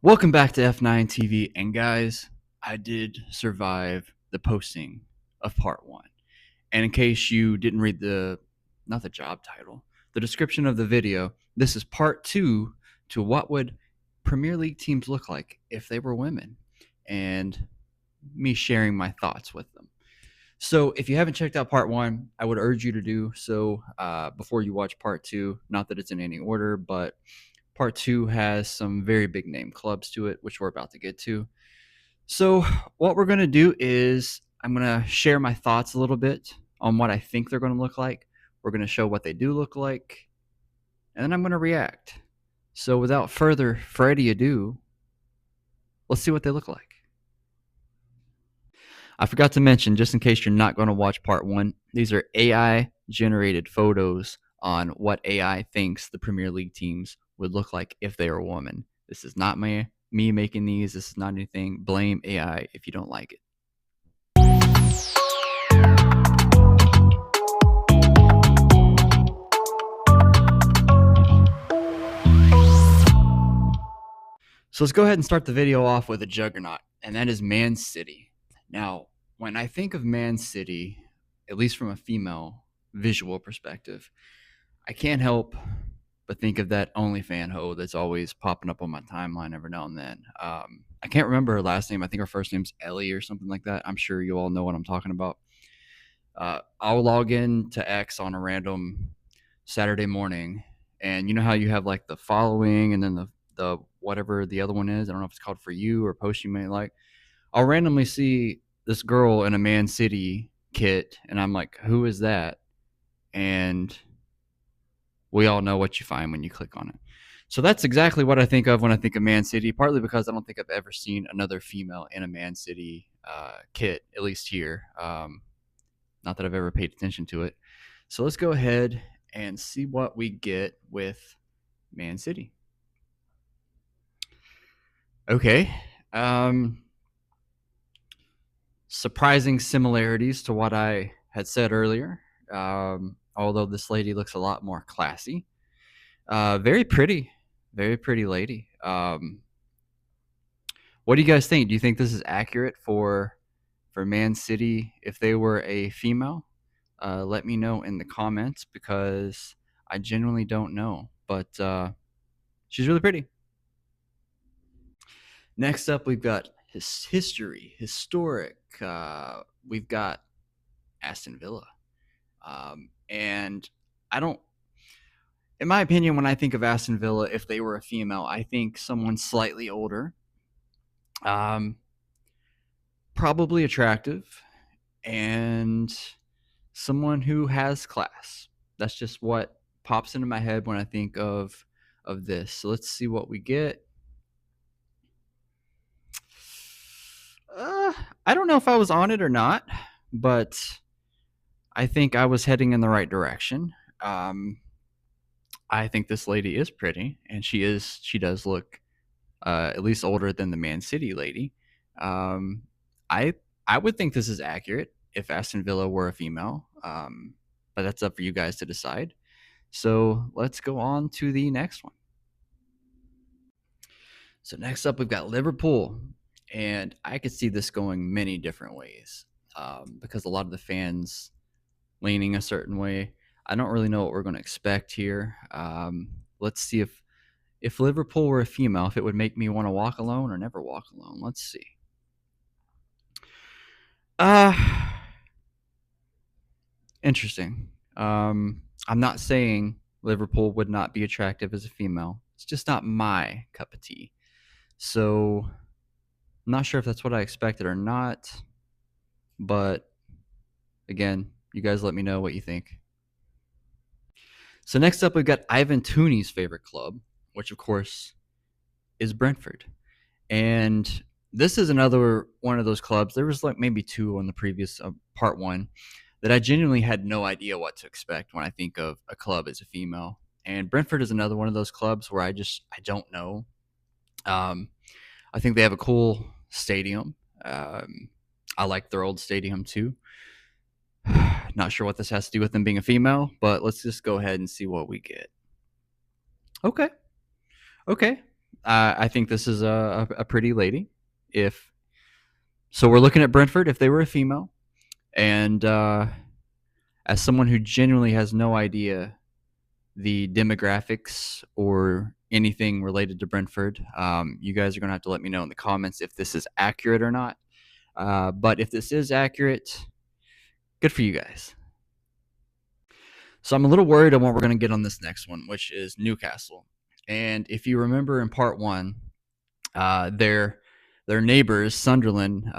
Welcome back to F9 TV, and guys, I did survive the posting of part 1. And in case you didn't read not the job title, the description of the video, this is part 2 to what would Premier League teams look like if they were women, and me sharing my thoughts with them. So if you haven't checked out part 1, I would urge you to do so before you watch part 2. Not that it's in any order, but part 2 has some very big name clubs to it, which we're about to get to. So what we're going to do is I'm going to share my thoughts a little bit on what I think they're going to look like. We're going to show what they do look like, and then I'm going to react. So without further ado, let's see what they look like. I forgot to mention, just in case you're not going to watch part 1, these are AI generated photos on what AI thinks the Premier League teams would look like if they were a woman. This is not me making these. This is not anything. Blame AI if you don't like it. So let's go ahead and start the video off with a juggernaut, and that is Man City. Now, when I think of Man City, at least from a female visual perspective, I can't help but think of that OnlyFan hoe that's always popping up on my timeline every now and then. I can't remember her last name. I think her first name's Ellie or something like that. I'm sure you all know what I'm talking about. I'll log in to X on a random Saturday morning, and you know how you have like the following and then the whatever the other one is. I don't know if it's called For You or Post You May Like. I'll randomly see this girl in a Man City kit, and I'm like, who is that? And we all know what you find when you click on it. So that's exactly what I think of when I think of Man City, partly because I don't think I've ever seen another female in a Man City kit, at least here. Not that I've ever paid attention to it. So let's go ahead and see what we get with Man City. Okay. Surprising similarities to what I had said earlier. Although this lady looks a lot more classy. Very pretty lady. What do you guys think? Do you think this is accurate for Man City if they were a female? Let me know in the comments, because I genuinely don't know, but she's really pretty. Next up, we've got historic. We've got Aston Villa. And I don't, in my opinion, when I think of Aston Villa, if they were a female, I think someone slightly older, probably attractive, and someone who has class. That's just what pops into my head when I think of this. So let's see what we get. I don't know if I was on it or not, but I think I was heading in the right direction. I think this lady is pretty, and she does look at least older than the Man City lady. I would think this is accurate if Aston Villa were a female, but that's up for you guys to decide. So let's go on to the next one. So next up, we've got Liverpool, and I could see this going many different ways, because a lot of the fans leaning a certain way. I don't really know what we're going to expect here. Let's see if Liverpool were a female, if it would make me want to walk alone or never walk alone. Let's see. Interesting. I'm not saying Liverpool would not be attractive as a female. It's just not my cup of tea. So I'm not sure if that's what I expected or not. But again, you guys let me know what you think. So next up, we've got Ivan Tooney's favorite club, which of course is Brentford. And this is another one of those clubs. There was like maybe 2 on the previous part 1 that I genuinely had no idea what to expect when I think of a club as a female. And Brentford is another one of those clubs where I don't know. I think they have a cool stadium. I like their old stadium too. Not sure what this has to do with them being a female, but let's just go ahead and see what we get. Okay. I think this is a pretty lady. If so, we're looking at Brentford. If they were a female, and as someone who genuinely has no idea the demographics or anything related to Brentford, you guys are going to have to let me know in the comments if this is accurate or not. But if this is accurate, good for you guys. So I'm a little worried on what we're going to get on this next one, which is Newcastle. And if you remember in part one, their neighbors, Sunderland,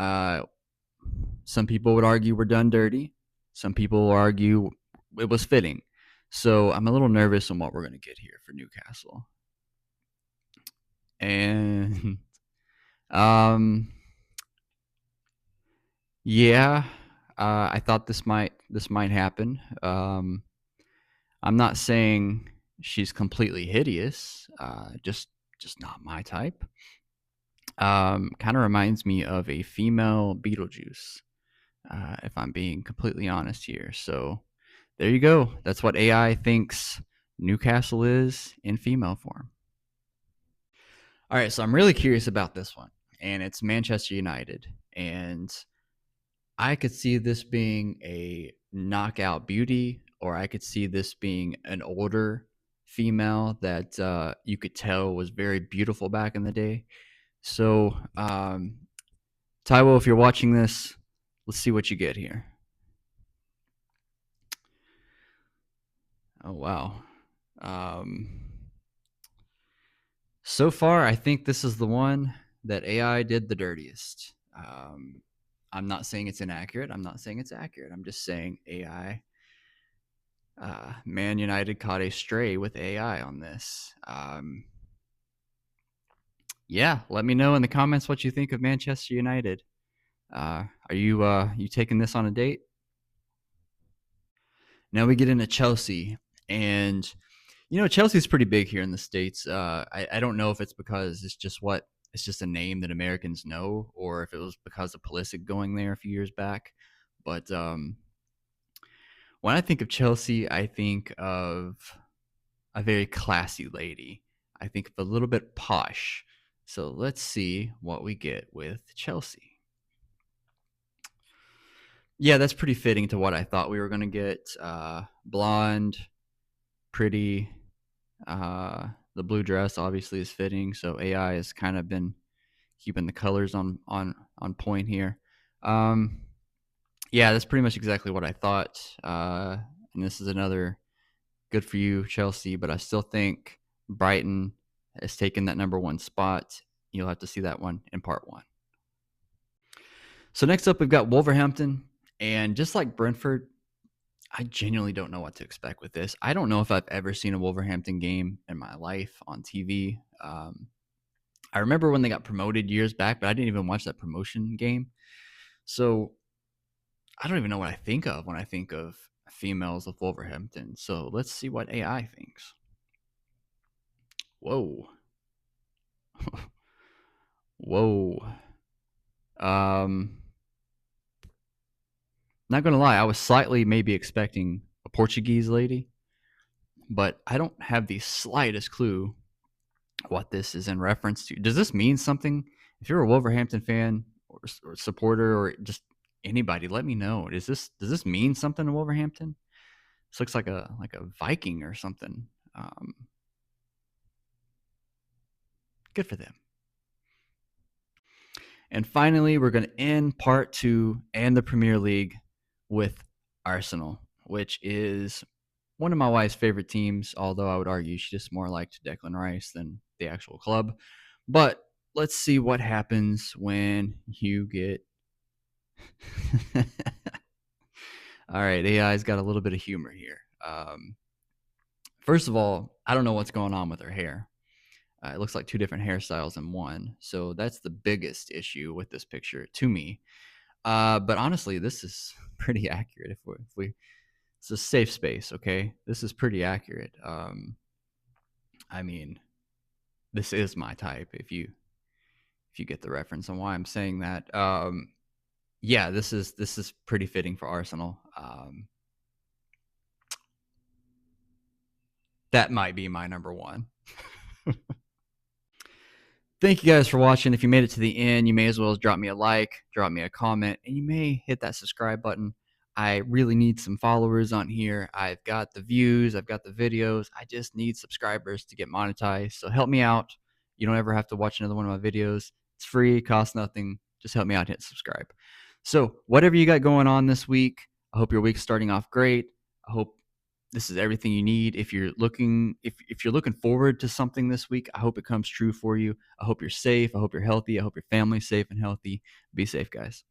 some people would argue were done dirty. Some people will argue it was fitting. So I'm a little nervous on what we're going to get here for Newcastle. And yeah, I thought this might happen. I'm not saying she's completely hideous. Just not my type. Kind of reminds me of a female Beetlejuice, if I'm being completely honest here. So there you go. That's what AI thinks Newcastle is in female form. All right, so I'm really curious about this one, and it's Manchester United. And I could see this being a knockout beauty, or I could see this being an older female that you could tell was very beautiful back in the day. So, Taiwo, if you're watching this, let's see what you get here. Oh, wow. So far, I think this is the one that AI did the dirtiest. I'm not saying it's inaccurate. I'm not saying it's accurate. I'm just saying AI. Man United caught a stray with AI on this. Yeah, let me know in the comments what you think of Manchester United. Are you taking this on a date? Now we get into Chelsea, and Chelsea's pretty big here in the States. I don't know if it's because it's just a name that Americans know, or if it was because of Pulisic going there a few years back. But when I think of Chelsea, I think of a very classy lady. I think of a little bit posh. So let's see what we get with Chelsea. Yeah, that's pretty fitting to what I thought we were going to get. Blonde, pretty. The blue dress obviously is fitting, so AI has kind of been keeping the colors on point here. Yeah, that's pretty much exactly what I thought. And this is another good for you, Chelsea, but I still think Brighton has taken that number one spot. You'll have to see that one in part one. So next up, we've got Wolverhampton, and just like Brentford, I genuinely don't know what to expect with this. I don't know if I've ever seen a Wolverhampton game in my life on TV. I remember when they got promoted years back, but I didn't even watch that promotion game. So I don't even know what I think of when I think of females of Wolverhampton. So let's see what AI thinks. Whoa. Whoa. Not gonna lie, I was slightly maybe expecting a Portuguese lady, but I don't have the slightest clue what this is in reference to. Does this mean something? If you're a Wolverhampton fan or supporter or just anybody, let me know. Does this mean something to Wolverhampton? This looks like a Viking or something. Good for them. And finally, we're going to end part two and the Premier League with Arsenal, which is one of my wife's favorite teams, although I would argue she just more liked Declan Rice than the actual club. But let's see what happens when you get. All right, AI's got a little bit of humor here. First of all, I don't know what's going on with her hair. It looks like two different hairstyles in one. So that's the biggest issue with this picture to me. But honestly, this is pretty accurate. If we it's a safe space, okay? This is pretty accurate. I mean, this is my type. If you get the reference on why I'm saying that, yeah, this is pretty fitting for Arsenal. That might be my number one. Thank you guys for watching. If you made it to the end, you may as well drop me a like, drop me a comment, and you may hit that subscribe button. I really need some followers on here. I've got the views, I've got the videos. I just need subscribers to get monetized. So help me out. You don't ever have to watch another one of my videos. It's free, it costs nothing. Just help me out, hit subscribe. So whatever you got going on this week, I hope your week's starting off great. I hope this is everything you need. If you're looking forward to something this week, I hope it comes true for you. I hope you're safe. I hope you're healthy. I hope your family's safe and healthy. Be safe, guys.